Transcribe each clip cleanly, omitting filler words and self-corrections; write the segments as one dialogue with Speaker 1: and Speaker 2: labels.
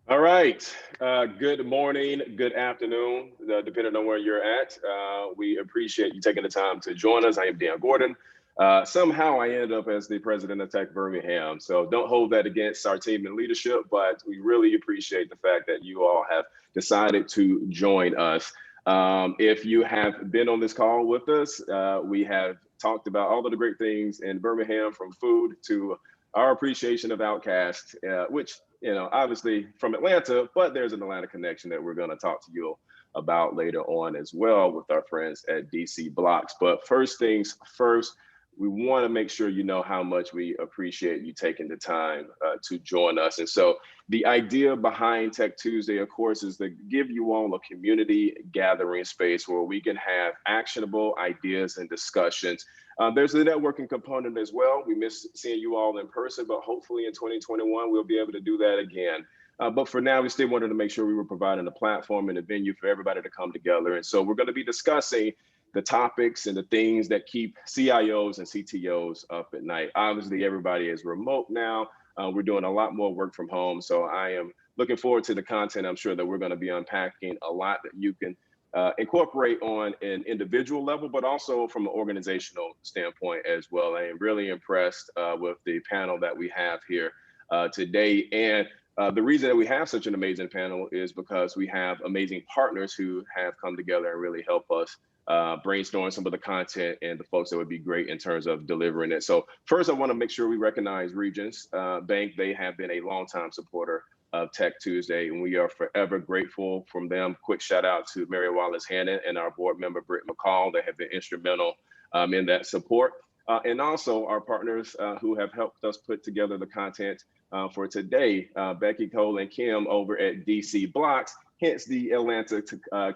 Speaker 1: All right. Good morning, good afternoon, depending on where you're at. We appreciate you taking the time to join us. I am Deon Gordon. Somehow I ended up as the president of Tech Birmingham. So don't hold that against our team and leadership, but we really appreciate the fact that you all have decided to join us. If you have been on this call with us, we have talked about all of the great things in Birmingham, from food to our appreciation of Outcast, which, obviously from Atlanta, but there's an Atlanta connection that we're going to talk to you about later on as well with our friends at DC Blox. But first things first, we want to make sure you know how much we appreciate you taking the time to join us. And so the idea behind Tech Tuesday, of course, is to give you all a community gathering space where we can have actionable ideas and discussions. There's a networking component as well. We miss seeing you all in person, but hopefully in 2021, we'll be able to do that again. But for now, we still wanted to make sure we were providing a platform and a venue for everybody to come together. And so we're going to be discussing the topics and the things that keep CIOs and CTOs up at night. Obviously, everybody is remote now. We're doing a lot more work from home. So I am looking forward to the content. I'm sure that we're going to be unpacking a lot that you can incorporate on an individual level, but also from an organizational standpoint as well. I am really impressed with the panel that we have here today. And the reason that we have such an amazing panel is because we have amazing partners who have come together and really help us brainstorm some of the content and the folks that would be great in terms of delivering it. So first, I want to make sure we recognize Regions Bank. They have been a longtime supporter of Tech Tuesday, and we are forever grateful from them. Quick shout out to Mary Wallace Hannon and our board member, Britt McCall. They have been instrumental in that support. And also our partners who have helped us put together the content for today, Becky Cole and Kim over at DC Blox, hence the Atlanta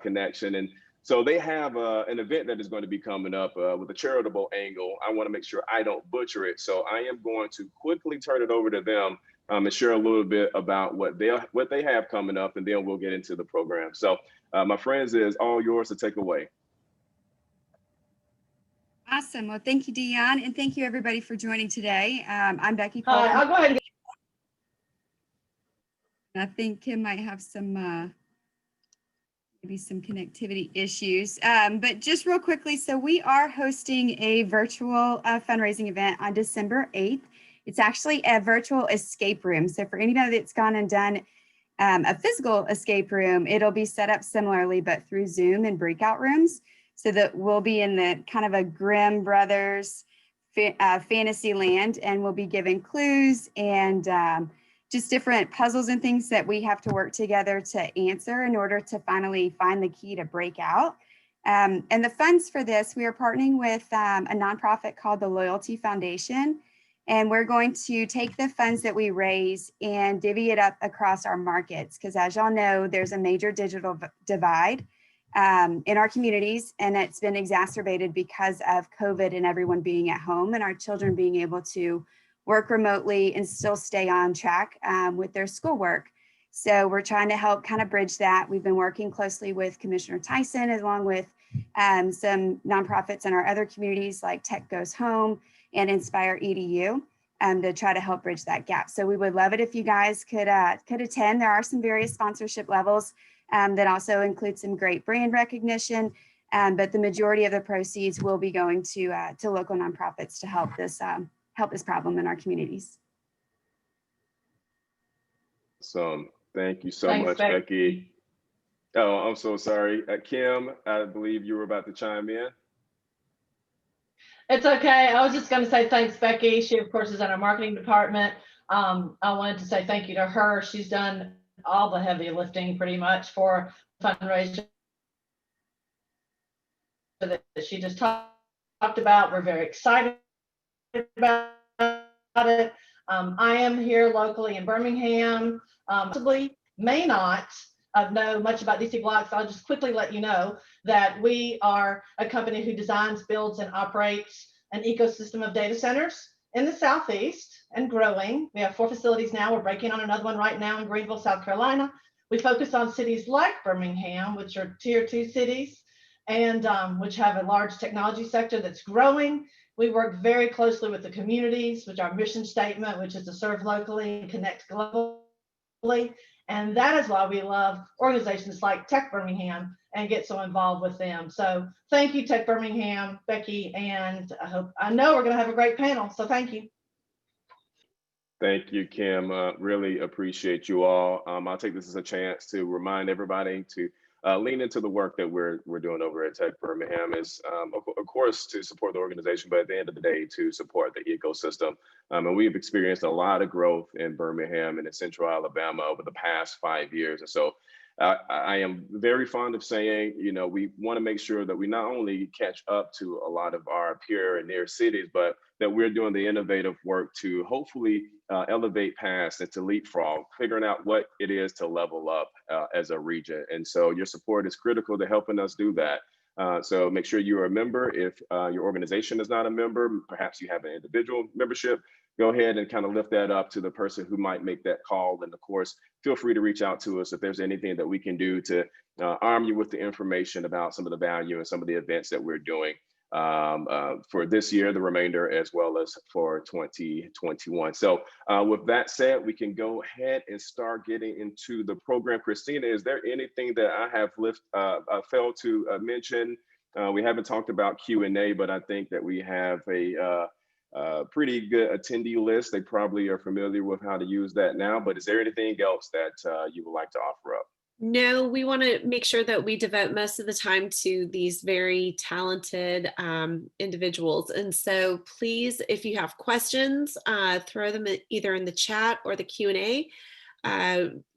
Speaker 1: connection. And so they have an event that is going to be coming up with a charitable angle. I want to make sure I don't butcher it. So I am going to quickly turn it over to them and share a little bit about what they have coming up, and then we'll get into the program. So my friends, it is all yours to take away.
Speaker 2: Awesome. Well, thank you, Deon, and thank you everybody for joining today. I'm Becky Cole.
Speaker 3: Hi, I'll go ahead and
Speaker 2: I think Kim might have some maybe some connectivity issues, but just real quickly, so we are hosting a virtual fundraising event on December 8th. It's actually a virtual escape room. So for anybody that's gone and done a physical escape room, it'll be set up similarly, but through Zoom and breakout rooms. So that we'll be in the kind of a Grimm Brothers fantasy land, and we'll be giving clues and just different puzzles and things that we have to work together to answer in order to finally find the key to break out. And the funds for this, we are partnering with a nonprofit called the Loyalty Foundation. And we're going to take the funds that we raise and divvy it up across our markets. Because as y'all know, there's a major digital divide in our communities, and it's been exacerbated because of COVID and everyone being at home and our children being able to work remotely and still stay on track with their schoolwork. So we're trying to help kind of bridge that. We've been working closely with Commissioner Tyson, along with some nonprofits in our other communities like Tech Goes Home and Inspire EDU to try to help bridge that gap. So we would love it if you guys could attend. There are some various sponsorship levels that also include some great brand recognition, but the majority of the proceeds will be going to local nonprofits to help this problem in our communities.
Speaker 1: So thank you so much, Becky. Oh, I'm so sorry. Kim, I believe you were about to chime in.
Speaker 3: It's okay. I was just going to say thanks, Becky. She, of course, is in our marketing department. I wanted to say thank you to her. She's done all the heavy lifting pretty much for fundraising that she just talked about. We're very excited about it. I am here locally in Birmingham. Possibly may not know much about DC Blox. I'll just quickly let you know that we are a company who designs, builds, and operates an ecosystem of data centers in the Southeast and growing. We have 4 facilities now. We're breaking on another one right now in Greenville, South Carolina. We focus on cities like Birmingham, which are tier 2 cities, and which have a large technology sector that's growing. We work very closely with the communities, which our mission statement, which is to serve locally and connect globally. And that is why we love organizations like Tech Birmingham and get so involved with them. So thank you, Tech Birmingham, Becky, and I know we're going to have a great panel. So thank you.
Speaker 1: Thank you, Kim. Really appreciate you all. I'll take this as a chance to remind everybody to lean into the work that we're doing over at Tech Birmingham is, of course, to support the organization, but at the end of the day, to support the ecosystem. And we've experienced a lot of growth in Birmingham and in Central Alabama over the past 5 years. And so I am very fond of saying, you know, we want to make sure that we not only catch up to a lot of our peer and near cities, but that we're doing the innovative work to hopefully elevate past and to leapfrog, figuring out what it is to level up as a region. And so your support is critical to helping us do that. So make sure you're a member. If your organization is not a member, perhaps you have an individual membership, go ahead and kind of lift that up to the person who might make that call. And of course, feel free to reach out to us if there's anything that we can do to arm you with the information about some of the value and some of the events that we're doing for this year, the remainder, as well as for 2021. So with that said, we can go ahead and start getting into the program. Christina, is there anything that I have failed to mention? We haven't talked about Q&A, but I think that we have a pretty good attendee list. They probably are familiar with how to use that now, but is there anything else that you would like to offer up?
Speaker 4: No, we want to make sure that we devote most of the time to these very talented individuals. And so please, if you have questions, throw them either in the chat or the Q&A.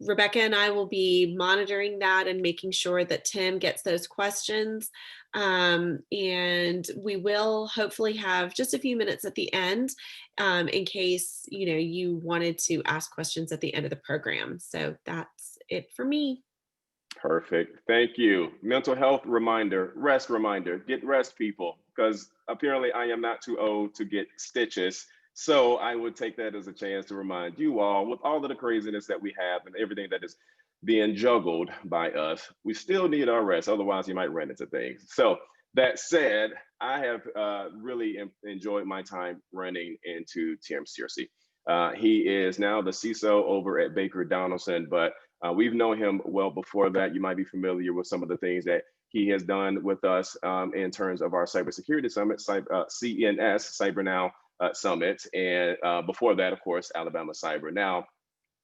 Speaker 4: Rebecca and I will be monitoring that and making sure that Tim gets those questions. And we will hopefully have just a few minutes at the end in case, you know, you wanted to ask questions at the end of the program. So that's it for me.
Speaker 1: Perfect. Thank you. Mental health reminder, rest reminder, get rest, people, because apparently I am not too old to get stitches. So I would take that as a chance to remind you all, with all of the craziness that we have and everything that is being juggled by us, we still need our rest. Otherwise, you might run into things. So that said, I have really enjoyed my time running into Tim Searcy. He is now the CISO over at Baker Donelson, but we've known him well before that. You might be familiar with some of the things that he has done with us in terms of our cybersecurity summit, CNS, Cyber Now Summit, and before that, of course, Alabama Cyber Now.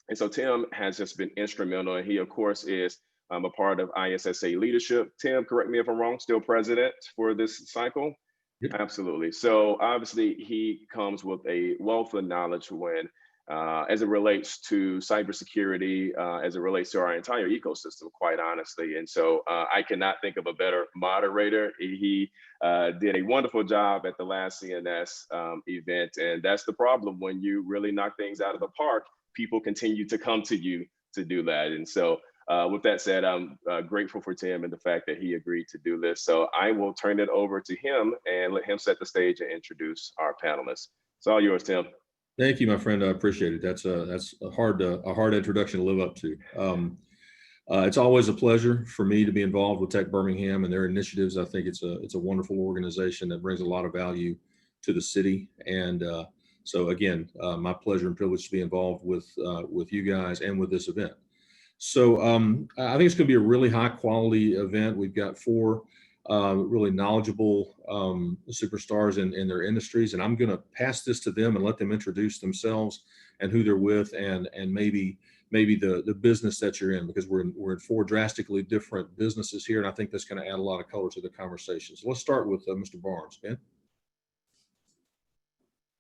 Speaker 1: And so Tim has just been instrumental, and he, of course, is a part of ISSA leadership. Tim, correct me if I'm wrong, still president for this cycle? Yep. Absolutely. So obviously, he comes with a wealth of knowledge when as it relates to cybersecurity, as it relates to our entire ecosystem, quite honestly. And so I cannot think of a better moderator. He did a wonderful job at the last CNS event. And that's the problem when you really knock things out of the park, people continue to come to you to do that. And so with that said, I'm grateful for Tim and the fact that he agreed to do this. So I will turn it over to him and let him set the stage and introduce our panelists. It's all yours, Tim.
Speaker 5: Thank you, my friend. I appreciate it. That's a hard introduction to live up to. It's always a pleasure for me to be involved with Tech Birmingham and their initiatives. I think it's a wonderful organization that brings a lot of value to the city. And so again, my pleasure and privilege to be involved with you guys and with this event. So I think it's going to be a really high quality event. We've got four really knowledgeable superstars in their industries, and I'm going to pass this to them and let them introduce themselves and who they're with, and maybe the business that you're in, because we're in four drastically different businesses here, and I think that's going to add a lot of color to the conversation. So let's start with Mr. Barnes. Ben,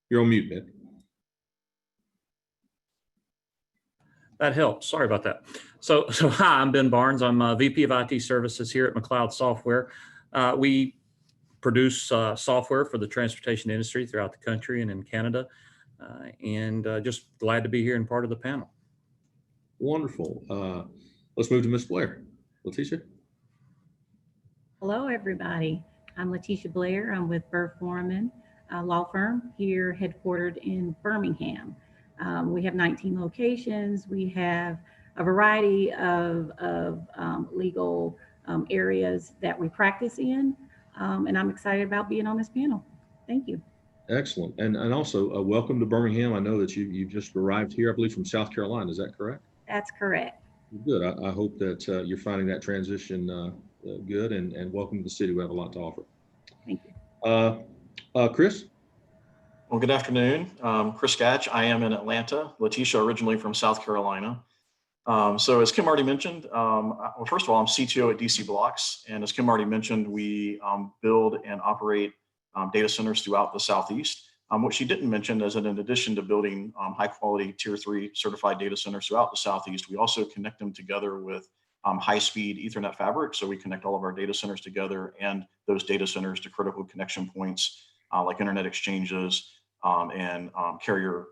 Speaker 5: you're on mute, Ben.
Speaker 6: That helps. Sorry about that. So hi, I'm Ben Barnes. I'm VP of IT Services here at McLeod Software. We produce software for the transportation industry throughout the country and in Canada, and just glad to be here and part of the panel.
Speaker 5: Wonderful. Let's move to Ms. Blair. LaTesha.
Speaker 7: Hello, everybody. I'm LaTesha Blair. I'm with Burr, Forman law firm here headquartered in Birmingham. We have 19 locations. We have a variety of legal areas that we practice in, and I'm excited about being on this panel. Thank you.
Speaker 5: Excellent. And also welcome to Birmingham. I know that you've just arrived here, I believe, from South Carolina. Is that correct?
Speaker 7: That's correct.
Speaker 5: Good. I hope that you're finding that transition good, and welcome to the city. We have a lot to offer.
Speaker 7: Thank you.
Speaker 5: Chris?
Speaker 8: Well, good afternoon. Chris Gatch. I am in Atlanta. LaTesha originally from South Carolina. So as Kim already mentioned, well, first of all, I'm CTO at DC Blox. And as Kim already mentioned, we build and operate data centers throughout the Southeast. What she didn't mention is that in addition to building high quality tier 3 certified data centers throughout the Southeast, we also connect them together with high speed Ethernet fabric. So we connect all of our data centers together and those data centers to critical connection points like internet exchanges and carrier,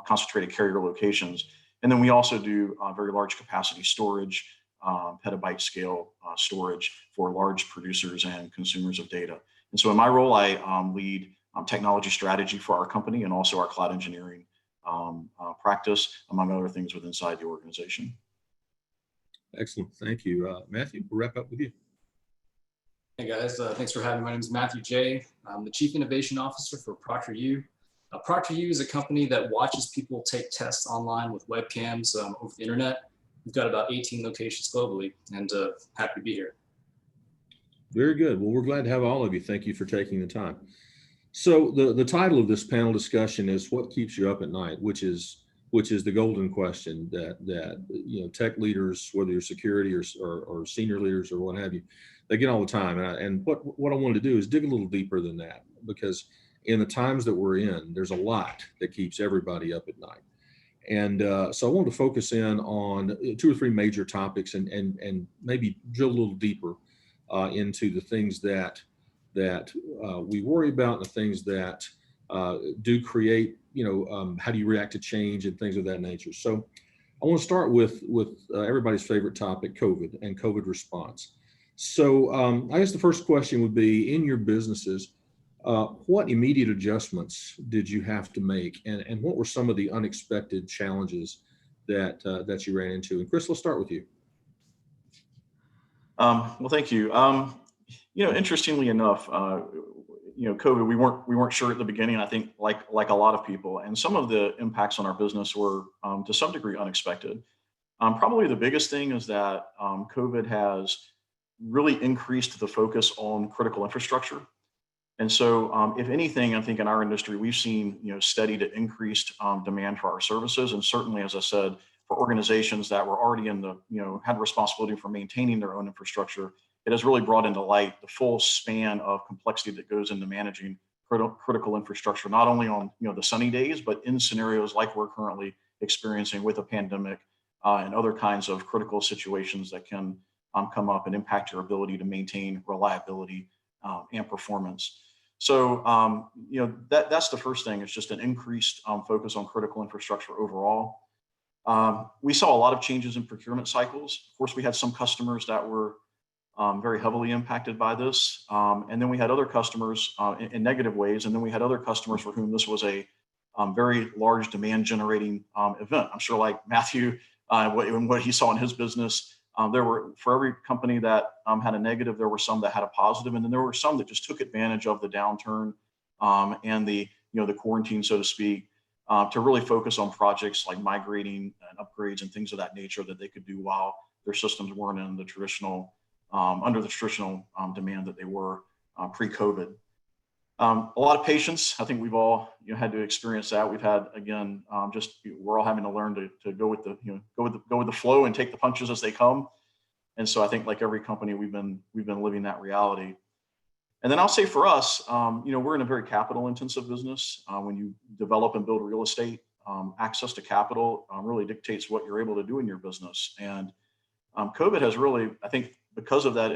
Speaker 8: concentrated carrier locations. And then we also do very large capacity storage, petabyte scale storage for large producers and consumers of data. And so in my role, I lead technology strategy for our company and also our cloud engineering practice, among other things within inside the organization.
Speaker 5: Excellent. Thank you. Matthew, we'll wrap up with you.
Speaker 9: Hey guys, thanks for having me. My name is Matthew Jaeh. I'm the Chief Innovation Officer for Proctor. Proctor is a company that watches people take tests online with webcams over the internet. We've got about 18 locations globally, and happy to be here. Very
Speaker 5: good. Well, we're glad to have all of you. Thank you for taking the time. So the title of this panel discussion is "What Keeps You Up at Night," which is the golden question that tech leaders, whether you're security or senior leaders or what have you, they get all the time. And what I wanted to do is dig a little deeper than that, because in the times that we're in, there's a lot that keeps everybody up at night. And so I wanted to focus in on 2 or 3 major topics and maybe drill a little deeper into the things that we worry about, and the things that do create, how do you react to change and things of that nature. So I want to start with everybody's favorite topic, COVID and COVID response. So I guess the first question would be, in your businesses, what immediate adjustments did you have to make, and what were some of the unexpected challenges that you ran into? And Chris, let's start with you.
Speaker 8: Well, thank you. Interestingly enough, COVID, we weren't sure at the beginning. I think like a lot of people, and some of the impacts on our business were to some degree unexpected. Probably the biggest thing is that COVID has really increased the focus on critical infrastructure. And so if anything, I think in our industry, we've seen steady to increased demand for our services. And certainly, as I said, for organizations that were already in the, had responsibility for maintaining their own infrastructure, it has really brought into light the full span of complexity that goes into managing critical infrastructure, not only on the sunny days, but in scenarios like we're currently experiencing with a pandemic and other kinds of critical situations that can come up and impact your ability to maintain reliability and performance. So, that's the first thing. It's just an increased focus on critical infrastructure overall. We saw a lot of changes in procurement cycles. Of course, we had some customers that were very heavily impacted by this. And then we had other customers in negative ways. And then we had other customers for whom this was a very large demand generating event. I'm sure, like Matthew, what he saw in his business, there were, for every company that had a negative, there were some that had a positive, and then there were some that just took advantage of the downturn and the quarantine, so to speak, to really focus on projects like migrating and upgrades and things of that nature that they could do while their systems weren't in the traditional under the traditional demand that they were pre-COVID. A lot of patience. I think we've all had to experience that. We've had, again, we're all having to learn to go with the go with the flow and take the punches as they come. And so I think, like every company, we've been living that reality. And then I'll say for us, we're in a very capital intensive business. When you develop and build real estate, access to capital really dictates what you're able to do in your business. And COVID has really, I think, because of that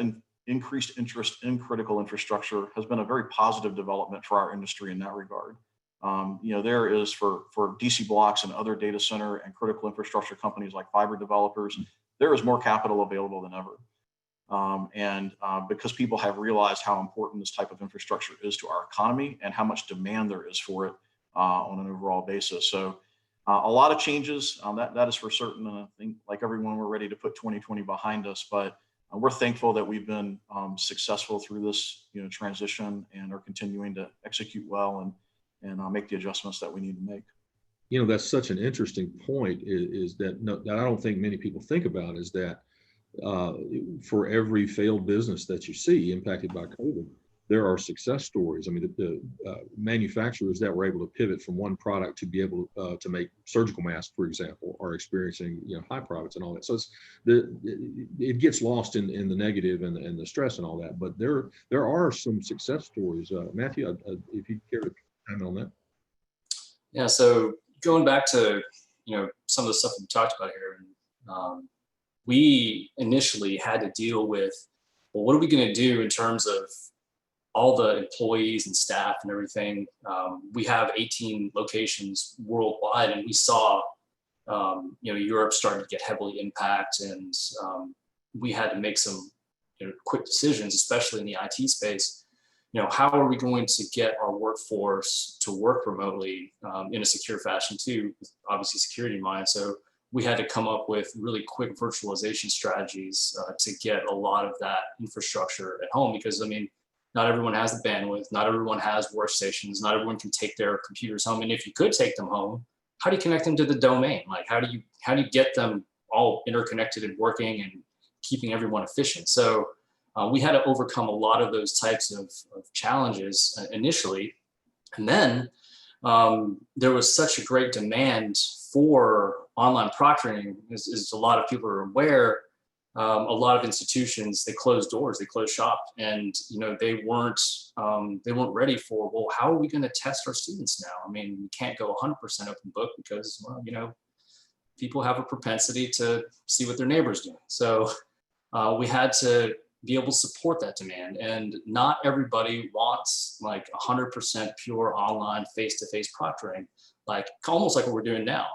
Speaker 8: increased interest in critical infrastructure, has been a very positive development for our industry in that regard. There is for DC Blox and other data center and critical infrastructure companies like fiber developers, there is more capital available than ever. Because people have realized how important this type of infrastructure is to our economy and how much demand there is for it on an overall basis. So a lot of changes, that is for certain. And I think, like everyone, we're ready to put 2020 behind us, but we're thankful that we've been successful through this transition and are continuing to execute well and make the adjustments that we need to make.
Speaker 5: You know, that's such an interesting point is that, that I don't think many people think about is that for every failed business that you see impacted by COVID, there are success stories. I mean, the manufacturers that were able to pivot from one product to be able to make surgical masks, for example, are experiencing, you know, high profits and all that. So it gets lost in the negative and the stress and all that. But there are some success stories. Matthew, if you care to comment on that.
Speaker 9: Yeah. So going back to, you know, some of the stuff we talked about here, we initially had to deal with, well, what are we going to do in terms of all the employees and staff and everything? We have 18 locations worldwide, and we saw, you know, Europe started to get heavily impacted, and we had to make some, you know, quick decisions, especially in the IT space. You know, how are we going to get our workforce to work remotely in a secure fashion too, with obviously security in mind. So we had to come up with really quick virtualization strategies to get a lot of that infrastructure at home, because I mean, not everyone has the bandwidth, not everyone has workstations, not everyone can take their computers home. And if you could take them home, how do you connect them to the domain? Like, how do you get them all interconnected and working and keeping everyone efficient? So we had to overcome a lot of those types of challenges initially. And then there was such a great demand for online proctoring, as a lot of people are aware. A lot of institutions, they closed doors, they closed shop, and you know, they weren't ready for, well, how are we going to test our students now? I mean, we can't go 100% open book because, well, you know, people have a propensity to see what their neighbor's doing. So we had to be able to support that demand, and not everybody wants like 100% pure online face-to-face proctoring, like almost like what we're doing now.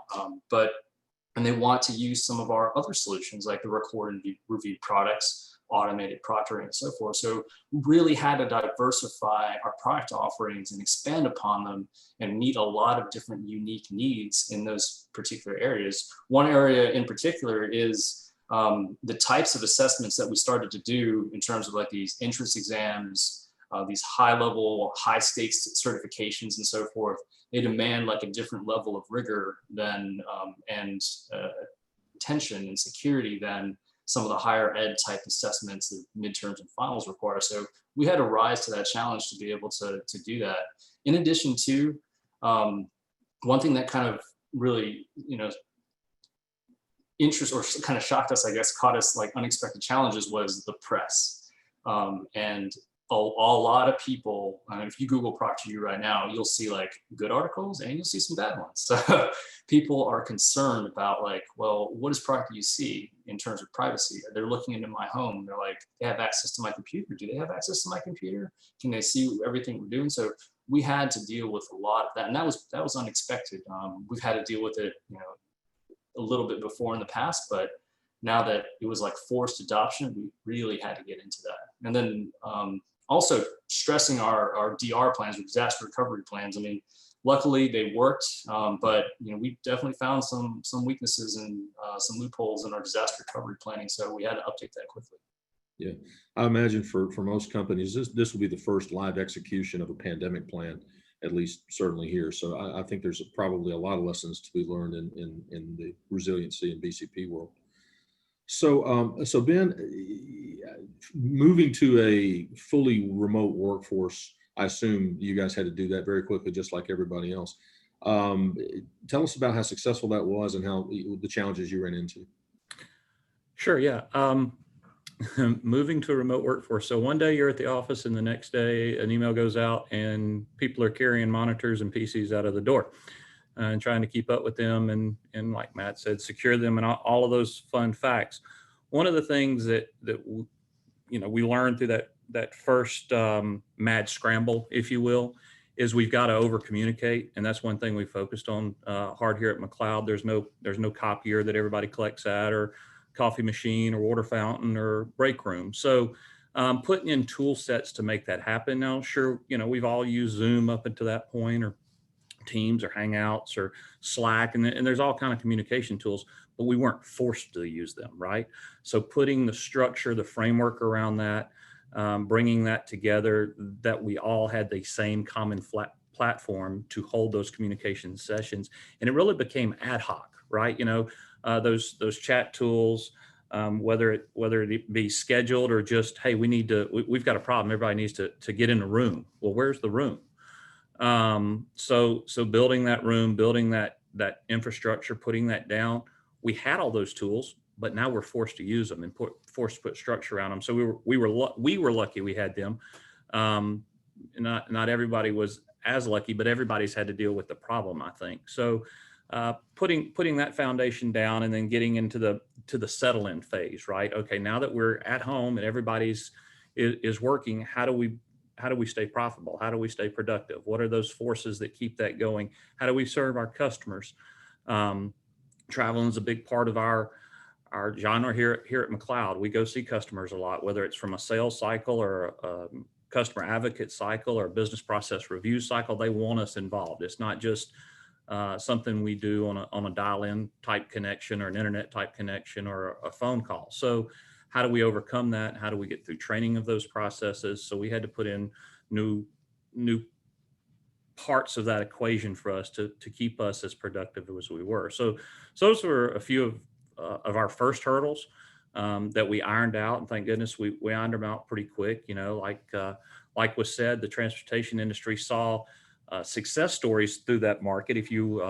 Speaker 9: And they want to use some of our other solutions, like the record and review products, automated proctoring, and so forth. So we really had to diversify our product offerings and expand upon them and meet a lot of different unique needs in those particular areas. One area in particular is the types of assessments that we started to do in terms of like these entrance exams, these high-level, high-stakes certifications and so forth. They demand like a different level of rigor than and attention and security than some of the higher ed type assessments that midterms and finals require. So we had to rise to that challenge to be able to do that. In addition to, one thing that kind of really, you know, interest or kind of shocked us, I guess, caught us like unexpected challenges, was the press. And a lot of people, if you Google ProctorU right now, you'll see like good articles and you'll see some bad ones. So people are concerned about like, well, what does ProctorU see in terms of privacy? They're looking into my home. They're like, they have access to my computer. Do they have access to my computer? Can they see everything we're doing? So we had to deal with a lot of that, and that was unexpected. We've had to deal with it, you know, a little bit before in the past, but now that it was like forced adoption, we really had to get into that. And then also stressing our DR plans, or disaster recovery plans. I mean, luckily they worked, but you know, we definitely found some weaknesses and some loopholes in our disaster recovery planning. So we had to update that quickly.
Speaker 5: Yeah, I imagine for most companies, this will be the first live execution of a pandemic plan, at least certainly here. So I think there's probably a lot of lessons to be learned in the resiliency and BCP world. So, so Ben, moving to a fully remote workforce, I assume you guys had to do that very quickly, just like everybody else. Tell us about how successful that was and how the challenges you ran into.
Speaker 6: Sure, yeah. Moving to a remote workforce. So one day you're at the office and the next day an email goes out and people are carrying monitors and PCs out of the door and trying to keep up with them. And like Matt said, secure them and all of those fun facts. One of the things that you know, we learned through that first mad scramble, if you will, is we've got to over communicate. And that's one thing we focused on hard here at McLeod. There's no copier that everybody collects at, or coffee machine or water fountain or break room. So putting in tool sets to make that happen. Now, sure, you know, we've all used Zoom up until that point, or Teams or Hangouts or Slack, and there's all kind of communication tools, but we weren't forced to use them, right? So putting the structure, the framework around that, bringing that together, that we all had the same common platform to hold those communication sessions. And it really became ad hoc, right? You know, those chat tools, whether it be scheduled or just, hey, we've got a problem. Everybody needs to get in a room. Well, where's the room? So building that room, building that infrastructure, putting that down, we had all those tools, but now we're forced to use them and forced to put structure around them. So we were lucky we had them. Not everybody was as lucky, but everybody's had to deal with the problem, I think. So putting that foundation down and then getting into the settle-in phase, right? Okay, now that we're at home and everybody's is working, how do we stay profitable? How do we stay productive? What are those forces that keep that going? How do we serve our customers? Traveling is a big part of our genre here at McLeod. We go see customers a lot, whether it's from a sales cycle or a customer advocate cycle or a business process review cycle. They want us involved. It's not just something we do on a dial-in type connection or an internet type connection or a phone call. So how do we overcome that? How do we get through training of those processes? So we had to put in new parts of that equation for us to keep us as productive as we were. So those were a few of our first hurdles that we ironed out, and thank goodness we ironed them out pretty quick. You know, like was said, the transportation industry saw success stories through that market. If you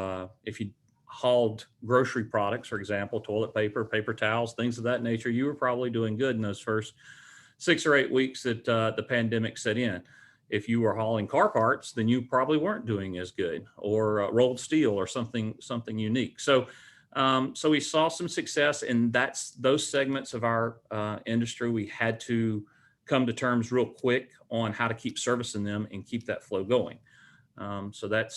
Speaker 6: hauled grocery products, for example, toilet paper, paper towels, things of that nature, you were probably doing good in those first 6 or 8 weeks that the pandemic set in. If you were hauling car parts, then you probably weren't doing as good, or rolled steel or something unique. So we saw some success, and that's those segments of our industry. We had to come to terms real quick on how to keep servicing them and keep that flow going. So that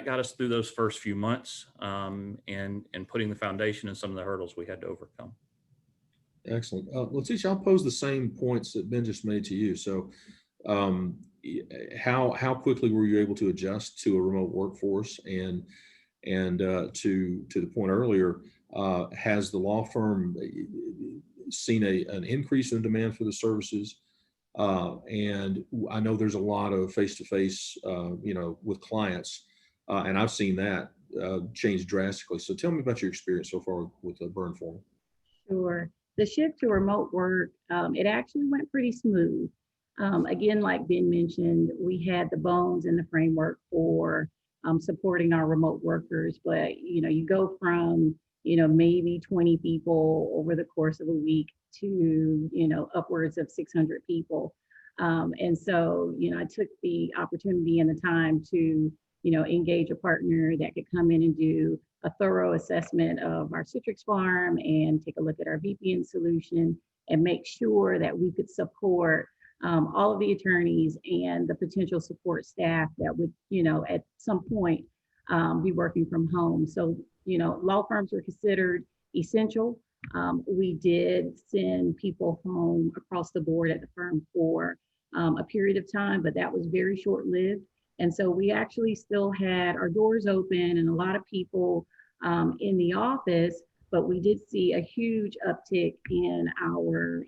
Speaker 6: got us through those first few months, and putting the foundation in some of the hurdles we had to overcome.
Speaker 5: Excellent. LaTesha, I'll pose the same points that Ben just made to you. So how quickly were you able to adjust to a remote workforce? And to the point earlier, has the law firm seen an increase in demand for the services? And I know there's a lot of face-to-face, with clients, and I've seen that change drastically. So tell me about your experience so far with Burr and Forman.
Speaker 7: Sure. The shift to remote work, it actually went pretty smooth. Again, like Ben mentioned, we had the bones and the framework for supporting our remote workers, but you go from maybe 20 people over the course of a week to upwards of 600 people. And so I took the opportunity and the time to engage a partner that could come in and do a thorough assessment of our citrus farm and take a look at our VPN solution and make sure that we could support all of the attorneys and the potential support staff that would, at some point be working from home. So, law firms are considered essential. We did send people home across the board at the firm for a period of time, but that was very short-lived. And so we actually still had our doors open and a lot of people in the office, but we did see a huge uptick in our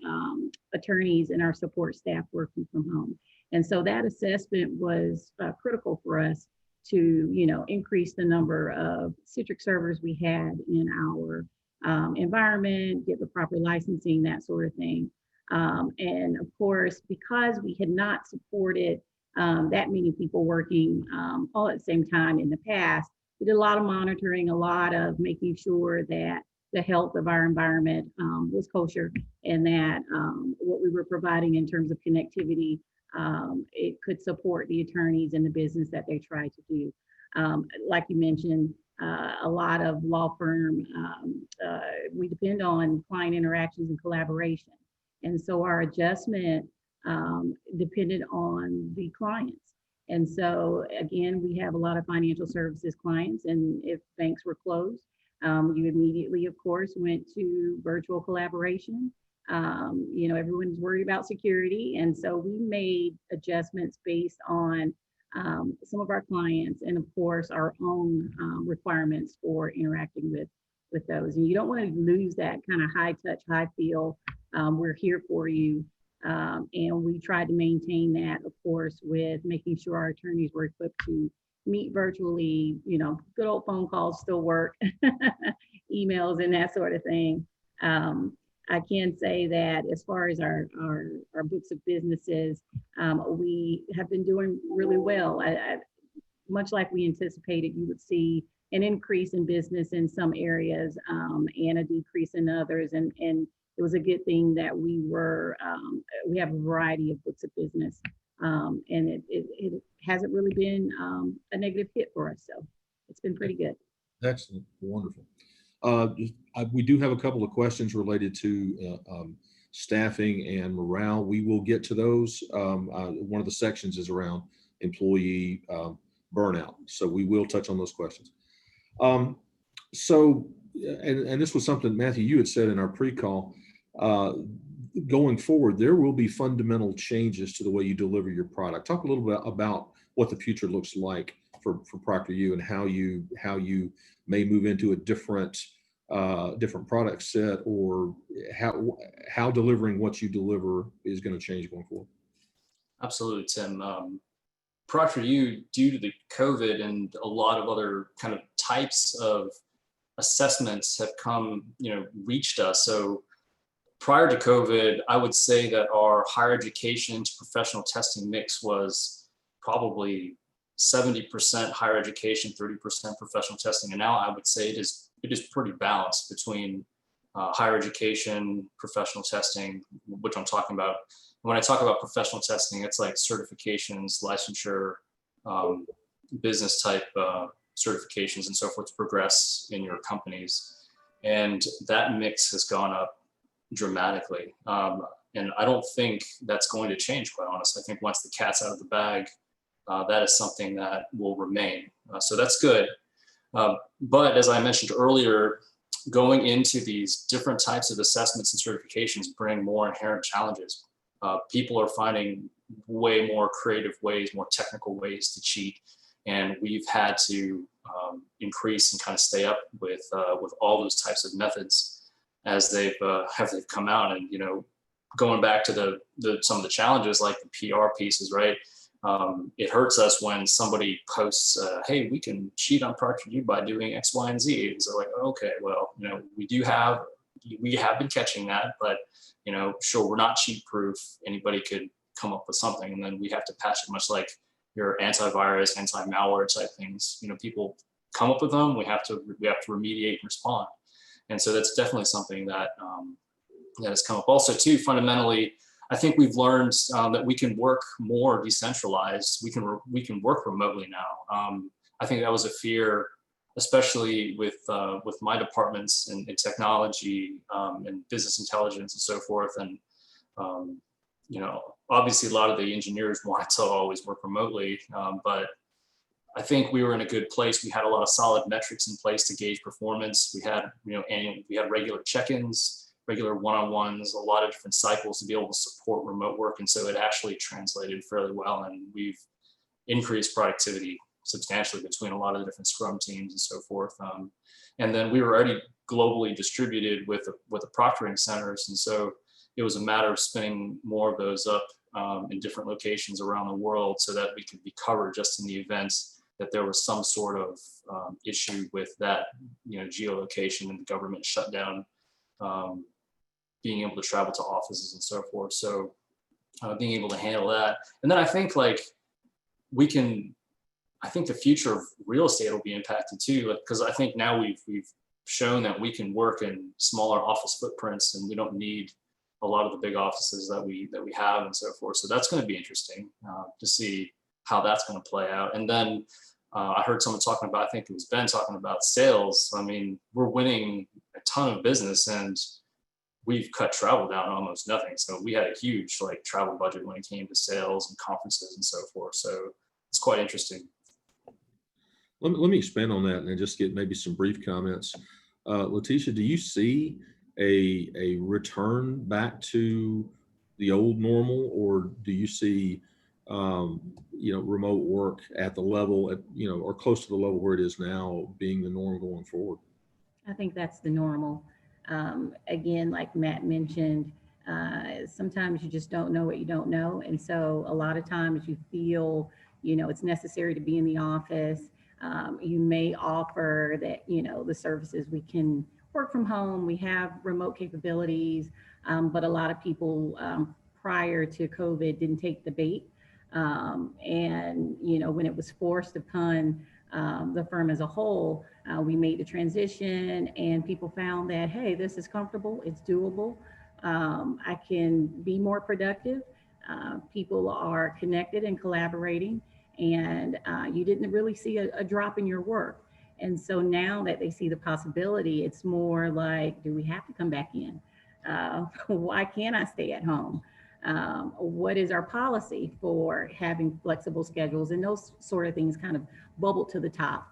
Speaker 7: attorneys and our support staff working from home. And so that assessment was critical for us to, increase the number of Citrix servers we had in our environment, get the proper licensing, that sort of thing. And of course, because we had not supported that many people working all at the same time in the past, we did a lot of monitoring, a lot of making sure that the health of our environment was kosher, and that what we were providing in terms of connectivity, it could support the attorneys and the business that they try to do. Like you mentioned, a lot of law firm, we depend on client interactions and collaboration. And so our adjustment depended on the clients. And so again, we have a lot of financial services clients, and if banks were closed, you immediately, of course, went to virtual collaboration. Everyone's worried about security. And so we made adjustments based on some of our clients and, of course, our own requirements for interacting with those. And you don't want to lose that kind of high touch, high feel. We're here for you And we tried to maintain that, of course, with making sure our attorneys were equipped to meet virtually, good old phone calls still work, emails and that sort of thing. I can say that as far as our books of businesses, we have been doing really well. Much like we anticipated, you would see an increase in business in some areas and a decrease in others. And it was a good thing that we have a variety of books of business. And it hasn't really been a negative hit for us. So it's been pretty good.
Speaker 5: Excellent. Wonderful. We do have a couple of questions related to staffing and morale. We will get to those. One of the sections is around employee burnout. So we will touch on those questions. And this was something, Matthew, you had said in our pre-call. Going forward, there will be fundamental changes to the way you deliver your product. Talk a little bit about what the future looks like for Proctor U and how you may move into a different product set, or how delivering what you deliver is going to change going forward.
Speaker 9: Absolutely, Tim. Proctor U, due to the COVID and a lot of other kind of types of assessments have reached us. So prior to COVID, I would say that our higher education to professional testing mix was probably 70% higher education, 30% professional testing. And now I would say it is pretty balanced between higher education, professional testing, which I'm talking about. When I talk about professional testing, it's like certifications, licensure, business type certifications and so forth to progress in your companies. And that mix has gone up dramatically. And I don't think that's going to change, quite honestly. I think once the cat's out of the bag, that is something that will remain. So that's good. But as I mentioned earlier, going into these different types of assessments and certifications bring more inherent challenges. People are finding way more creative ways, more technical ways to cheat. And we've had to increase and kind of stay up with all those types of methods as they've come out. And, going back to some of the challenges like the PR pieces, right? It hurts us when somebody posts, hey, we can cheat on Proctor U by doing X, Y, and Z. So like, okay, well, we have been catching that, but sure, we're not cheat proof. Anybody could come up with something, and then we have to patch it, much like your antivirus, anti-malware type things. People come up with them. We have to remediate and respond. And so that's definitely something that that has come up. Also, too, fundamentally, I think we've learned that we can work more decentralized. We can work remotely now. I think that was a fear, especially with my departments in technology and business intelligence and so forth. And obviously a lot of the engineers wanted to always work remotely, but I think we were in a good place. We had a lot of solid metrics in place to gauge performance. We had we had regular check-ins, regular one-on-ones, a lot of different cycles to be able to support remote work. And so it actually translated fairly well. And we've increased productivity substantially between a lot of the different Scrum teams and so forth. And then we were already globally distributed with the proctoring centers. And so it was a matter of spinning more of those up in different locations around the world so that we could be covered just in the event that there was some sort of issue with that, geolocation and the government shutdown, being able to travel to offices and so forth. So being able to handle that. And then I think I think the future of real estate will be impacted too, because I think now we've shown that we can work in smaller office footprints and we don't need a lot of the big offices that we have and so forth. So that's going to be interesting to see how that's going to play out. And then I heard someone talking about, I think it was Ben talking about sales. I mean, we're winning a ton of business and we've cut travel down almost nothing. So we had a huge travel budget when it came to sales and conferences and so forth. So it's quite interesting.
Speaker 5: Let me expand on that and just get maybe some brief comments. LaTesha, do you see a return back to the old normal, or do you see remote work at the level or close to the level where it is now being the norm going forward?
Speaker 7: I think that's the normal. Again, like Matt mentioned, Sometimes you just don't know what you don't know. And so a lot of times you feel, you know, it's necessary to be in the office. You may offer that, you know, the services, we can work from home, we have remote capabilities, but a lot of people prior to COVID didn't take the bait. And, you know, when it was forced upon the firm as a whole, we made the transition and people found that, hey, this is comfortable, it's doable. I can be more productive. People are connected and collaborating, and you didn't really see a drop in your work. And so now that they see the possibility, it's more like, do we have to come back in? Why can't I stay at home? What is our policy for having flexible schedules? And those sort of things kind of bubble to the top.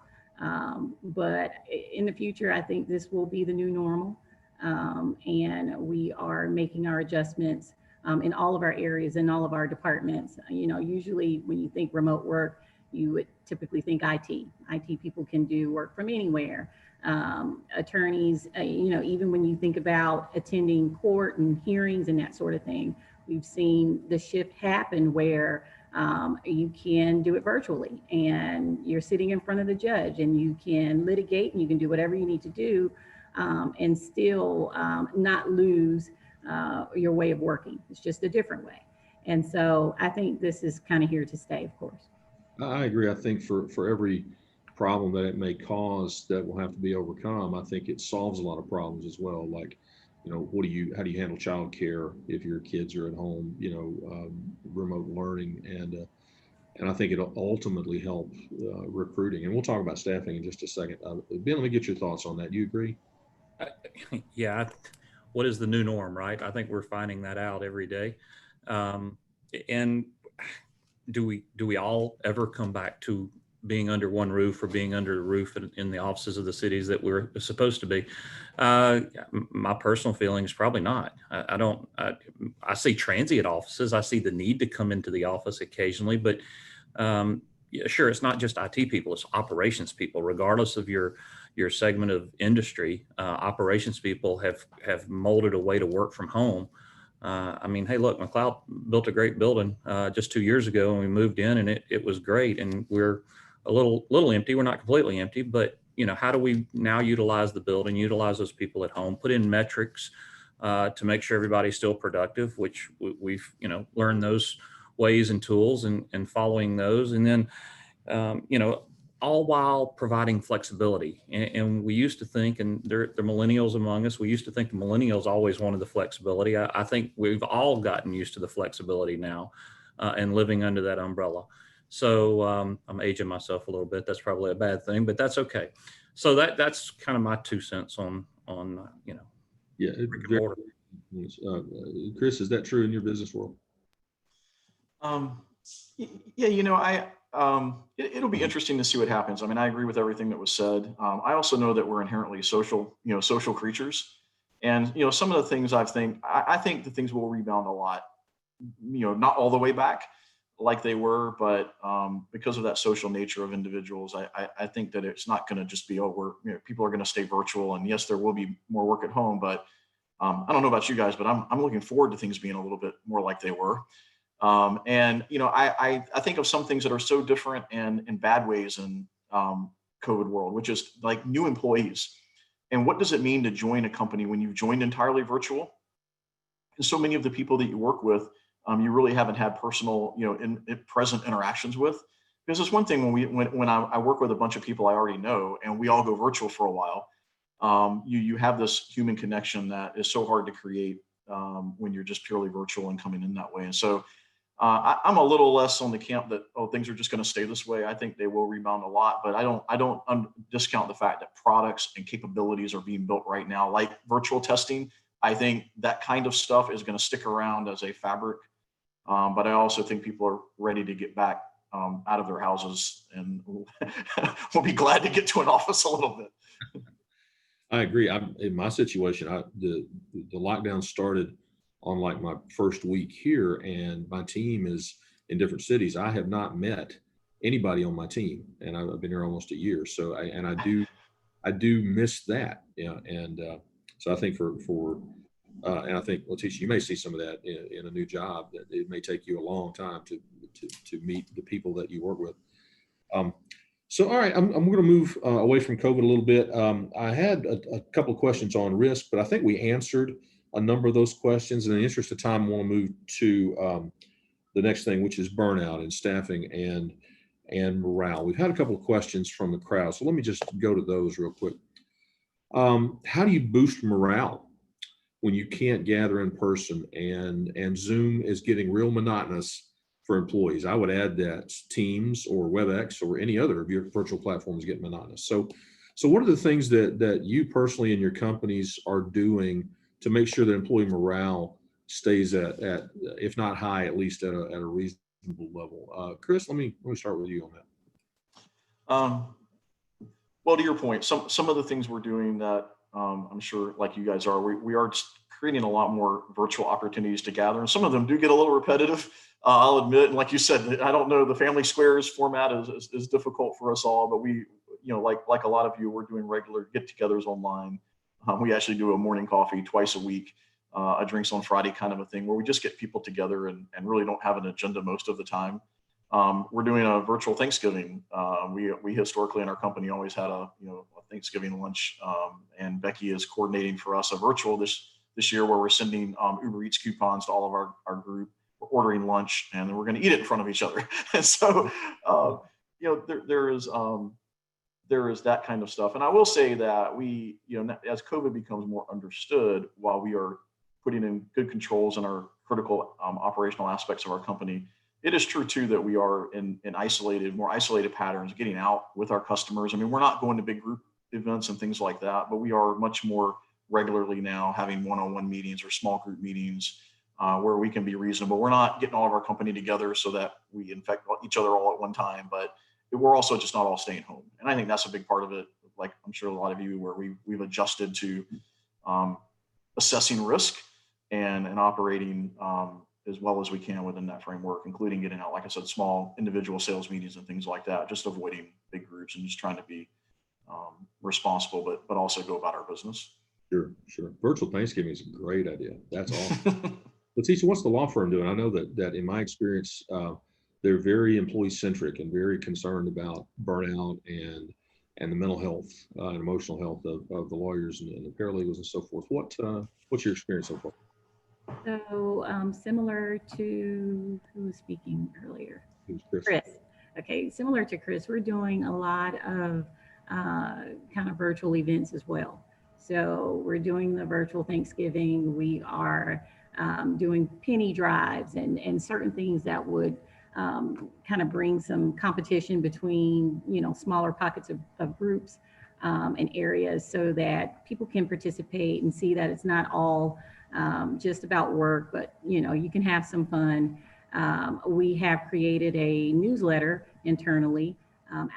Speaker 7: But in the future, I think this will be the new normal. And we are making our adjustments in all of our areas, in all of our departments. You know, usually when you think remote work, you would typically think IT. IT people can do work from anywhere. Attorneys, you know, even when you think about attending court and hearings and that sort of thing, we've seen the shift happen where you can do it virtually and you're sitting in front of the judge and you can litigate and you can do whatever you need to do and still not lose your way of working. It's just a different way. And so I think this is kind of here to stay, of course.
Speaker 5: I agree. I think for every problem that it may cause that will have to be overcome, I think it solves a lot of problems as well. Like, you know, how do you handle childcare if your kids are at home, you know, remote learning, and I think it'll ultimately help recruiting. And we'll talk about staffing in just a second. Ben, let me get your thoughts on that. Do you agree?
Speaker 6: Yeah. What is the new norm, right? I think we're finding that out every day. And do we all ever come back to being under one roof or being under the roof in the offices of the cities that we're supposed to be? My personal feeling is probably not. I see transient offices. I see the need to come into the office occasionally, but yeah, sure, it's not just IT people, it's operations people, regardless of your segment of industry. Operations people have molded a way to work from home. I mean, hey, look, McLeod built a great building just 2 years ago, and we moved in, and it was great. And we're a little empty. We're not completely empty, but you know, how do we now utilize the building, utilize those people at home, put in metrics to make sure everybody's still productive, which we've, you know, learned those ways and tools and following those, and then you know, all while providing flexibility. And we used to think, and the millennials among us, we used to think the millennials always wanted the flexibility. I think we've all gotten used to the flexibility now and living under that umbrella. So I'm aging myself a little bit. That's probably a bad thing, but that's okay. So that's kind of my 2 cents on you know,
Speaker 5: yeah. Chris, is that true in your business world?
Speaker 8: Yeah, you know, it'll be interesting to see what happens. I mean, I agree with everything that was said. I also know that we're inherently social creatures, and you know, some of the things I think the things will rebound a lot. You know, not all the way back like they were, but because of that social nature of individuals, I think that it's not going to just be, people are going to stay virtual, and yes, there will be more work at home, but I don't know about you guys, but I'm looking forward to things being a little bit more like they were. And, you know, I think of some things that are so different and in bad ways in COVID world, which is like new employees. And what does it mean to join a company when you've joined entirely virtual? And so many of the people that you work with, you really haven't had personal, you know, in present interactions with. Because it's one thing when I work with a bunch of people I already know and we all go virtual for a while, you have this human connection that is so hard to create when you're just purely virtual and coming in that way. And so I'm a little less on the camp that, things are just going to stay this way. I think they will rebound a lot, but I don't discount the fact that products and capabilities are being built right now, like virtual testing. I think that kind of stuff is going to stick around as a fabric. But I also think people are ready to get back out of their houses and will be glad to get to an office a little bit.
Speaker 5: I agree. In my situation, the lockdown started on like my first week here, and my team is in different cities. I have not met anybody on my team, and I've been here almost a year. So I do miss that. Yeah, and so I think for And I think, LaTesha, you may see some of that in a new job, that it may take you a long time to meet the people that you work with. So, all right, I'm going to move away from COVID a little bit. I had a couple of questions on risk, but I think we answered a number of those questions. In the interest of time, I want to move to the next thing, which is burnout and staffing and morale. We've had a couple of questions from the crowd, so let me just go to those real quick. How do you boost morale when you can't gather in person and Zoom is getting real monotonous for employees? I would add that Teams or WebEx or any other of your virtual platforms get monotonous. So what are the things that you personally and your companies are doing to make sure that employee morale stays at if not high, at least at a reasonable level? Chris, let me start with you on that.
Speaker 8: Well, to your point, some of the things we're doing that I'm sure, like you guys are, we are just creating a lot more virtual opportunities to gather, and some of them do get a little repetitive. I'll admit, and like you said, I don't know, the family squares format is difficult for us all, but we, like a lot of you, we're doing regular get-togethers online. We actually do a morning coffee twice a week, a drinks on Friday kind of a thing, where we just get people together and really don't have an agenda most of the time. We're doing a virtual Thanksgiving. We historically in our company always had a Thanksgiving lunch, and Becky is coordinating for us a virtual this year, where we're sending Uber Eats coupons to all of our group. We're ordering lunch, and then we're going to eat it in front of each other. And so, there is that kind of stuff. And I will say that we, as COVID becomes more understood, while we are putting in good controls in our critical operational aspects of our company, it is true too that we are in more isolated patterns, getting out with our customers. I mean, we're not going to big group events and things like that, but we are much more regularly now having one-on-one meetings or small group meetings where we can be reasonable. We're not getting all of our company together so that we infect each other all at one time, but we're also just not all staying home. And I think that's a big part of it. Like I'm sure a lot of you, where we've adjusted to assessing risk and operating as well as we can within that framework, including getting out, like I said, small individual sales meetings and things like that, just avoiding big groups and just trying to be responsible, but also go about our business.
Speaker 5: Sure. Virtual Thanksgiving is a great idea. That's awesome. LaTesha, what's the law firm doing? I know that in my experience, they're very employee centric and very concerned about burnout and the mental health and emotional health of the lawyers and the paralegals and so forth. What's your experience so far?
Speaker 7: So similar to who was speaking earlier? Chris. Okay, similar to Chris, we're doing a lot of kind of virtual events as well. So we're doing the virtual Thanksgiving. We are doing penny drives and certain things that would kind of bring some competition between, smaller pockets of groups and areas, so that people can participate and see that it's not all just about work, but you can have some fun. We have created a newsletter internally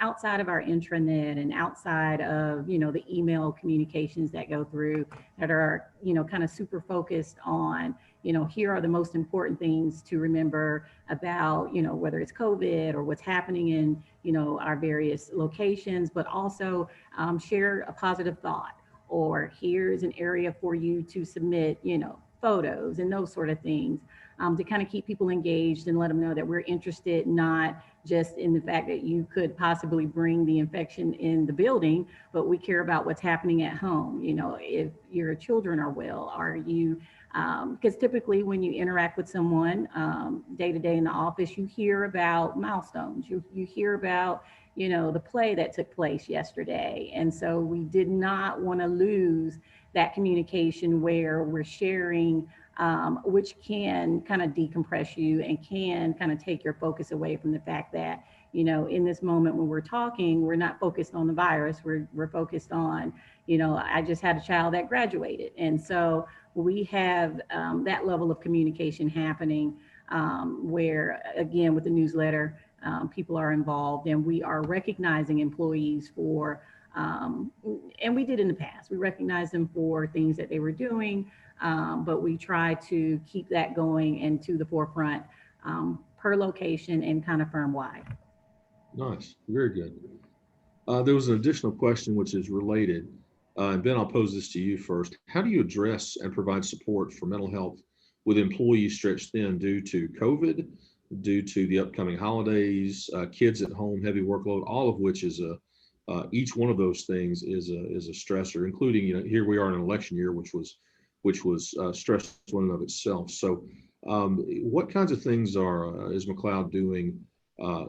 Speaker 7: outside of our intranet and outside of the email communications that go through, that are kind of super focused on here are the most important things to remember about whether it's COVID or what's happening in our various locations, but also share a positive thought, or here's an area for you to submit photos and those sort of things, to kind of keep people engaged and let them know that we're interested not just in the fact that you could possibly bring the infection in the building, but we care about what's happening at home. If your children are well, are you, because typically when you interact with someone day to day in the office, you hear about milestones, you hear about the play that took place yesterday. And so we did not want to lose that communication where we're sharing, which can kind of decompress you and can kind of take your focus away from the fact that, in this moment when we're talking, we're not focused on the virus, we're focused on, I just had a child that graduated. And so we have that level of communication happening where, again, with the newsletter, people are involved, and we are recognizing employees for, and we did in the past, we recognized them for things that they were doing, but we try to keep that going and to the forefront per location and kind of firm-wide.
Speaker 5: Nice, very good. There was an additional question which is related. And Ben, I'll pose this to you first. How do you address and provide support for mental health with employees stretched thin due to COVID, due to the upcoming holidays, kids at home, heavy workload, all of which is each one of those things is a stressor, including, here we are in an election year, which was stressful in and of itself. So what kinds of things is McLeod doing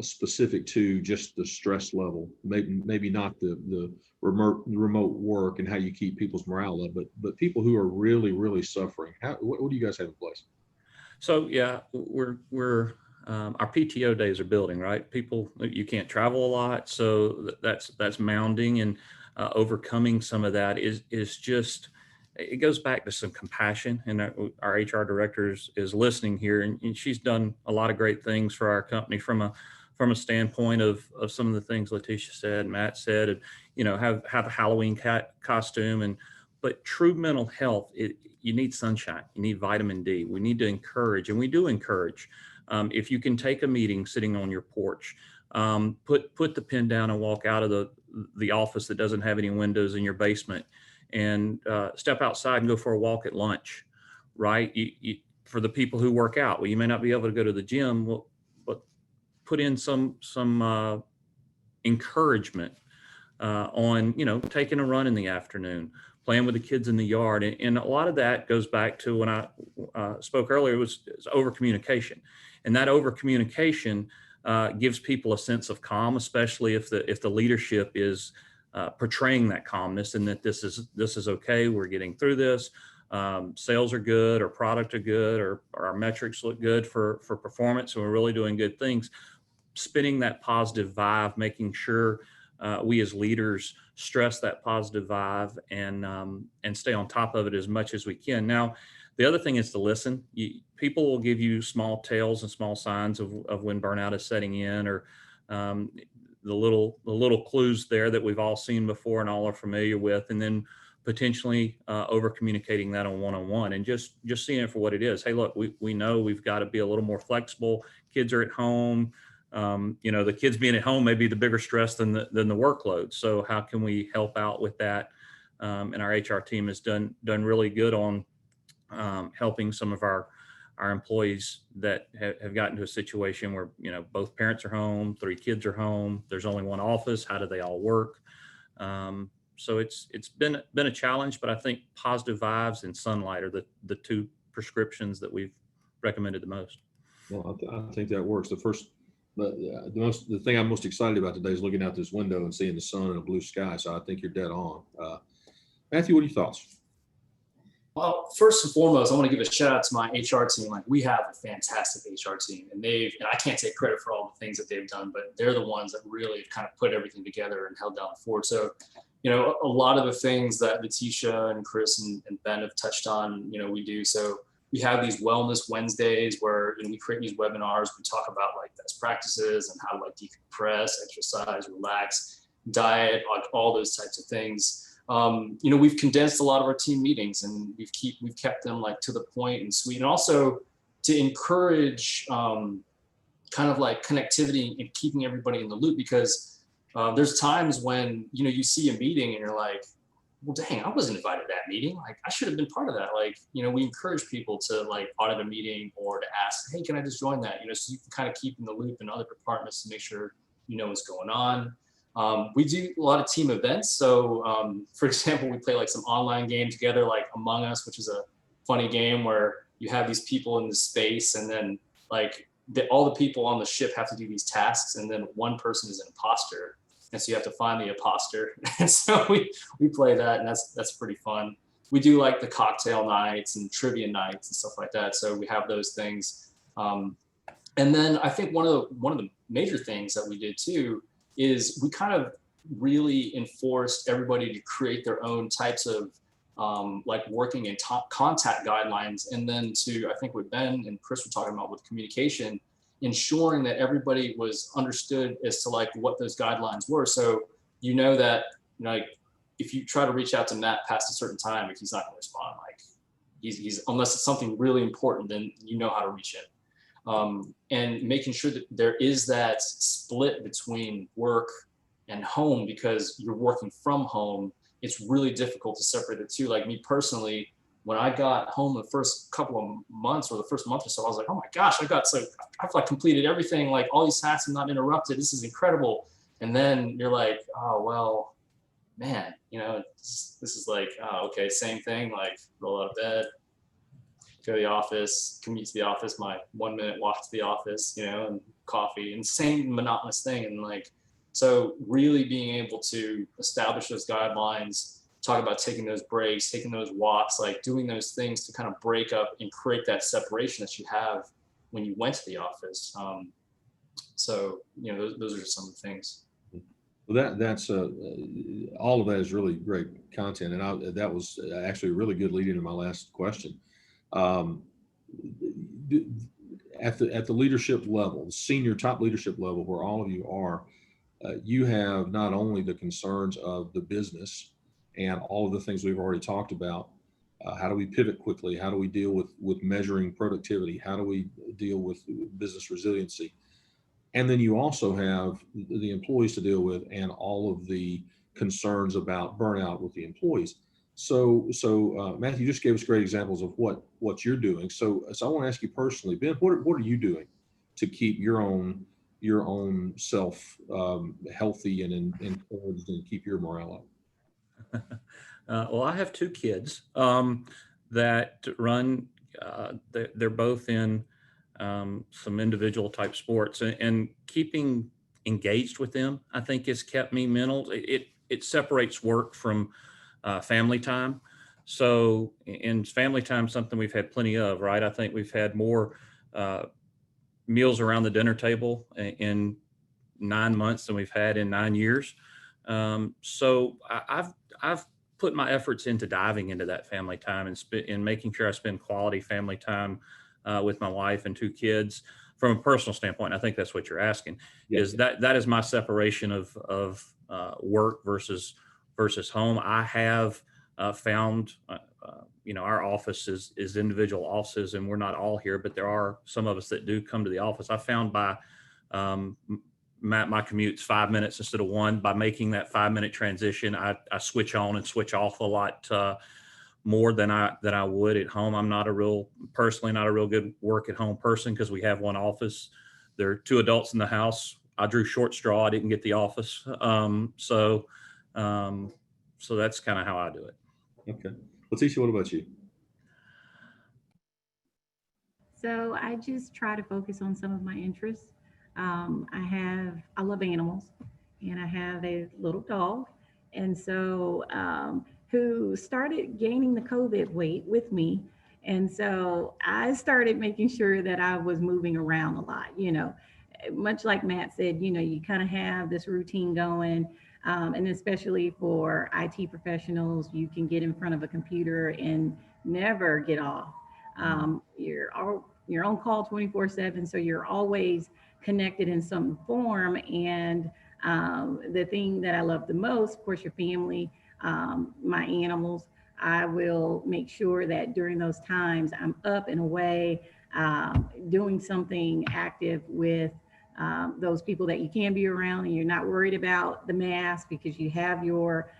Speaker 5: specific to just the stress level, maybe not the remote work and how you keep people's morale up, but people who are really suffering? What do you guys have in place?
Speaker 6: So yeah, we're our PTO days are building, right? People, you can't travel a lot, so that's mounding, and overcoming some of that is just, it goes back to some compassion. And our HR director is listening here, and she's done a lot of great things for our company from a standpoint of some of the things LaTesha said, Matt said, and have a Halloween costume, but true mental health, you need sunshine, you need vitamin D. We need to encourage, and we do encourage. If you can take a meeting sitting on your porch, put the pen down and walk out of the office that doesn't have any windows in your basement, and step outside and go for a walk at lunch, right? For the people who work out, well, you may not be able to go to the gym, but put in some encouragement on, taking a run in the afternoon, playing with the kids in the yard. And a lot of that goes back to when I spoke earlier, was over communication. And that over communication gives people a sense of calm, especially if the leadership is portraying that calmness, and that this is okay, we're getting through this, sales are good, or product are good, or our metrics look good for performance, and we're really doing good things. Spinning that positive vibe, making sure we as leaders stress that positive vibe and stay on top of it as much as we can. Now, the other thing is to listen. People will give you small tales and small signs of when burnout is setting in, or the little clues there that we've all seen before and all are familiar with, and then potentially over communicating that on one-on-one, and just seeing it for what it is. Hey, look, we know we've got to be a little more flexible. Kids are at home. The kids being at home may be the bigger stress than the workload. So how can we help out with that? And our HR team has done really good on helping some of our employees that have gotten to a situation where, both parents are home, 3 kids are home, there's only one office. How do they all work? So it's been a challenge, but I think positive vibes and sunlight are the 2 prescriptions that we've recommended the most.
Speaker 5: Well, I think that works. The thing I'm most excited about today is looking out this window and seeing the sun and a blue sky. So I think you're dead on. Matthew, what are your thoughts?
Speaker 9: Well, first and foremost, I want to give a shout out to my HR team. Like, we have a fantastic HR team, and I can't take credit for all the things that they've done, but they're the ones that really have kind of put everything together and held down the fort. So, a lot of the things that LaTesha and Chris and Ben have touched on, we do. So we have these wellness Wednesdays where we create these webinars. We talk about like best practices and how to like decompress, exercise, relax, diet, all those types of things. We've condensed a lot of our team meetings, and we've kept them like to the point and sweet, and also to encourage kind of like connectivity and keeping everybody in the loop, because there's times when you see a meeting and you're like, well, dang, I wasn't invited to that meeting. Like, I should have been part of that. Like, we encourage people to like audit a meeting or to ask, hey, can I just join that? So you can kind of keep in the loop in other departments to make sure what's going on. We do a lot of team events. So for example, we play like some online game together, like Among Us, which is a funny game where you have these people in this space, and then like all the people on the ship have to do these tasks, and then one person is an imposter. And so you have to find the imposter. And so we play that, and that's pretty fun. We do like the cocktail nights and trivia nights and stuff like that. So we have those things. And then I think one of the major things that we did too is we kind of really enforced everybody to create their own types of like working and contact guidelines. And then I think what Ben and Chris were talking about with communication, ensuring that everybody was understood as to like what those guidelines were. So that like if you try to reach out to Matt past a certain time, if he's not going to respond, like he's unless it's something really important, then how to reach him. And making sure that there is that split between work and home, because you're working from home, it's really difficult to separate the two. Like me personally, when I got home the first couple of months or the first month or so, I was like, oh my gosh, I've like completed everything, like all these tasks are not interrupted. This is incredible. And then you're like, oh, well, man, you know, this is like, oh, okay, same thing, like roll out of bed, go to the office, commute to the office, my 1 minute walk to the office, you know, and coffee, and same monotonous thing. And like, so really being able to establish those guidelines, talk about taking those breaks, taking those walks, like doing those things to kind of break up and create that separation that you have when you went to the office. So, you know, those are just some of the things.
Speaker 5: Well, that's all of that is really great content, and that was actually a really good lead into my last question. At the leadership level, senior top leadership level, where all of you are, you have not only the concerns of the business and all of the things we've already talked about. How do we pivot quickly? How do we deal with measuring productivity? How do we deal with business resiliency? And then you also have the employees to deal with and all of the concerns about burnout with the employees. So Matthew just gave us great examples of what you're doing. So I want to ask you personally, Ben, what are you doing to keep your own self healthy and encouraged and keep your morale up?
Speaker 6: Well, I have two kids that run. They're both in some individual type sports, and keeping engaged with them, I think, has kept me mental. It separates work from family time. So in family time, something we've had plenty of, right? I think we've had more meals around the dinner table in 9 months than we've had in 9 years. So I've put my efforts into diving into that family time and making sure I spend quality family time with my wife and two kids. From a personal standpoint, I think that's what you're asking.
Speaker 5: Yes.
Speaker 6: Is that is my separation of work versus home. I have found, you know, our office is individual offices, and we're not all here, but there are some of us that do come to the office. I found by my commute's 5 minutes instead of 1. By making that 5-minute transition, I switch on and switch off a lot more than I would at home. I'm personally not a real good work at home person because we have one office. There are 2 adults in the house. I drew short straw. I didn't get the office. So that's kind of how I do it.
Speaker 5: Okay. LaTesha, what about you?
Speaker 7: So I just try to focus on some of my interests. I love animals, and I have a little dog. And so, who started gaining the COVID weight with me. And so I started making sure that I was moving around a lot, you know, much like Matt said, you know, you kind of have this routine going. And especially for IT professionals, you can get in front of a computer and never get off. You're on call 24/7, so you're always connected in some form. And the thing that I love the most, of course, your family, my animals. I will make sure that during those times I'm up and away, doing something active with those people that you can be around, and you're not worried about the mask because you have your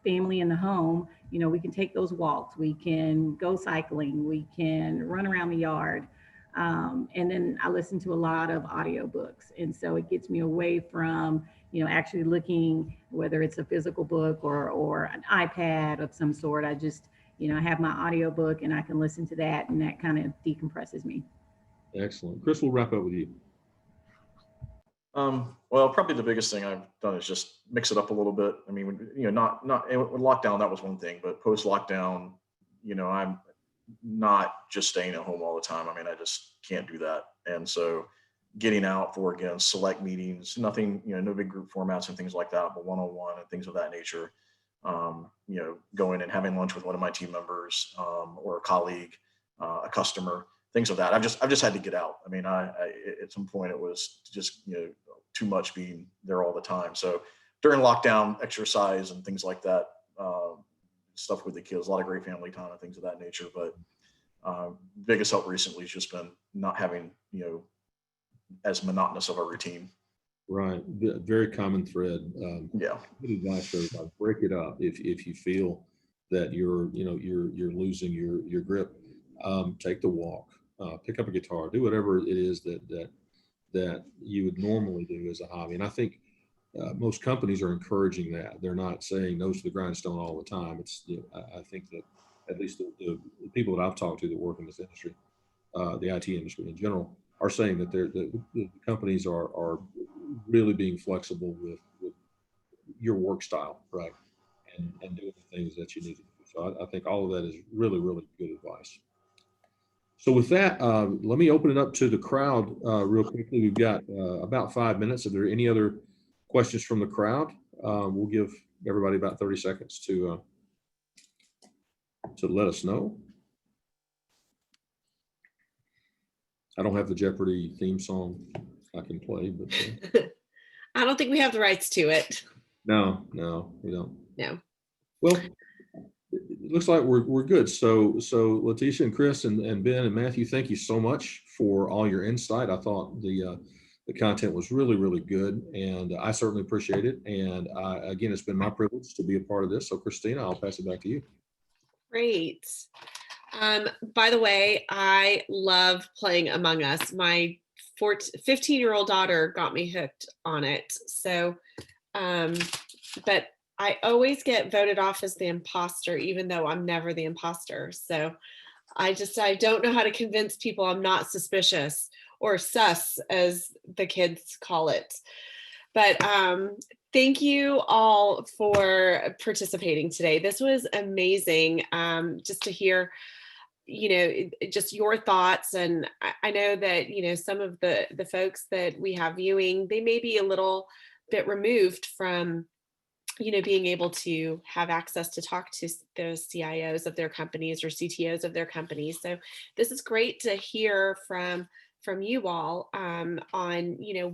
Speaker 7: family in the home. You know, we can take those walks, we can go cycling, we can run around the yard. And then I listen to a lot of audiobooks. And so it gets me away from, you know, actually looking, whether it's a physical book or an iPad of some sort. I just, you know, I have my audiobook and I can listen to that, and that kind of decompresses me. Excellent.
Speaker 5: Chris, we'll wrap up with you.
Speaker 8: Well, probably the biggest thing I've done is just mix it up a little bit. I mean, you know, not with lockdown, that was one thing, but post lockdown, you know, I'm not just staying at home all the time. I mean, I just can't do that. And so getting out for, again, select meetings, nothing, you know, no big group formats and things like that, but one-on-one and things of that nature. You know, going and having lunch with one of my team members, or a colleague, a customer, things of that. I've just had to get out. I mean, I at some point it was just, you know, too much being there all the time. So during lockdown, exercise and things like that, stuff with the kids, a lot of great family time and things of that nature. But biggest help recently has just been not having, you know, as monotonous of a routine.
Speaker 5: Right. Very common thread.
Speaker 8: Yeah.
Speaker 5: Good advice for everybody. Break it up if you feel that you're losing your grip. Take the walk. Pick up a guitar. Do whatever it is that you would normally do as a hobby. And I think most companies are encouraging that. They're not saying nose to the grindstone all the time. It's I think that at least the people that I've talked to that work in this industry, the IT industry in general, are saying that the companies are really being flexible with your work style, right, and doing the things that you need to do. So I think all of that is really, really good advice. So with that, let me open it up to the crowd real quickly. We've got about 5 minutes. If there are any other questions from the crowd, we'll give everybody about 30 seconds to let us know. I don't have the Jeopardy theme song I can play, but
Speaker 4: I don't think we have the rights to it.
Speaker 5: no, we don't.
Speaker 4: No.
Speaker 5: Well, it looks like we're good. So LaTesha and Chris and Ben and Matthew, thank you so much for all your insight. I thought the content was really, really good, and I certainly appreciate it. And again, it's been my privilege to be a part of this. So Christina, I'll pass it back to you.
Speaker 4: Great. By the way, I love playing Among Us. My 15-year-old daughter got me hooked on it. So, but I always get voted off as the imposter, even though I'm never the imposter. So I don't know how to convince people I'm not suspicious, or sus, as the kids call it. But thank you all for participating today. This was amazing, just to hear, just your thoughts. And I know that, some of the folks that we have viewing, they may be a little bit removed from, being able to have access to talk to those CIOs of their companies or CTOs of their companies. So this is great to hear from you all on,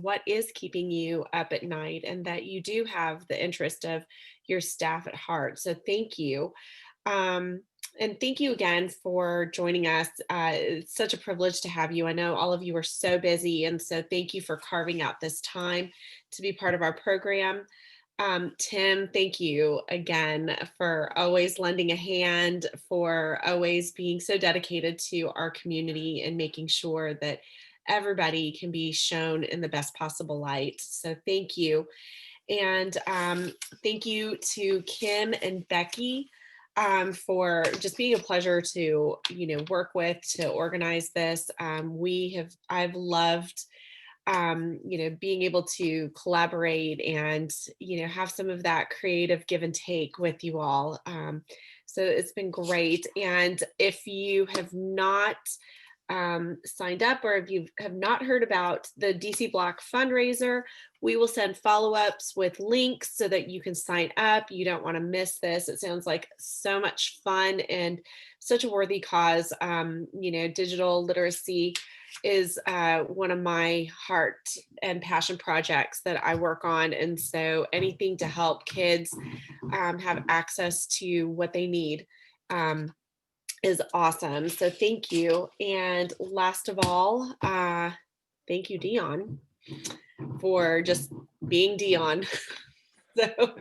Speaker 4: what is keeping you up at night, and that you do have the interest of your staff at heart. So thank you. And thank you again for joining us. It's such a privilege to have you. I know all of you are so busy, and so thank you for carving out this time to be part of our program. Tim, thank you again for always lending a hand, for always being so dedicated to our community and making sure that everybody can be shown in the best possible light. So thank you. And thank you to Kim and Becky for just being a pleasure to, work with, to organize this. I've loved being able to collaborate and, have some of that creative give and take with you all. So it's been great. And if you have not signed up, or if you have not heard about the DC Blox fundraiser, we will send follow-ups with links so that you can sign up. You don't want to miss this. It sounds like so much fun and such a worthy cause. Digital literacy is one of my heart and passion projects that I work on. And so anything to help kids have access to what they need is awesome. So thank you. And last of all, thank you, Deon, for just being Deon. So,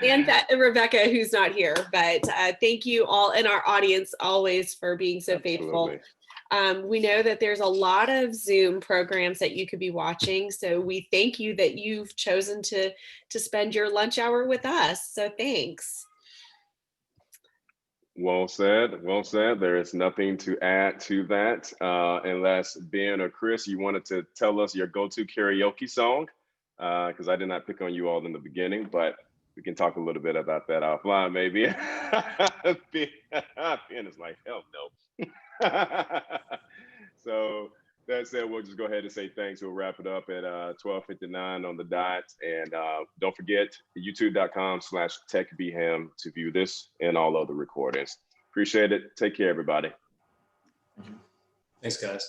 Speaker 4: and Rebecca, who's not here, but thank you all in our audience always for being so faithful. We know that there's a lot of Zoom programs that you could be watching. So we thank you that you've chosen to spend your lunch hour with us. So thanks.
Speaker 1: Well said. Well said. There is nothing to add to that, unless Ben or Chris, you wanted to tell us your go-to karaoke song, because I did not pick on you all in the beginning, but we can talk a little bit about that offline, maybe. Ben is like, hell no. So that said, we'll just go ahead and say thanks. We'll wrap it up at 12:59 on the dot. And don't forget youtube.com/techbham to view this and all other recordings. Appreciate it. Take care, everybody.
Speaker 9: Thanks, guys.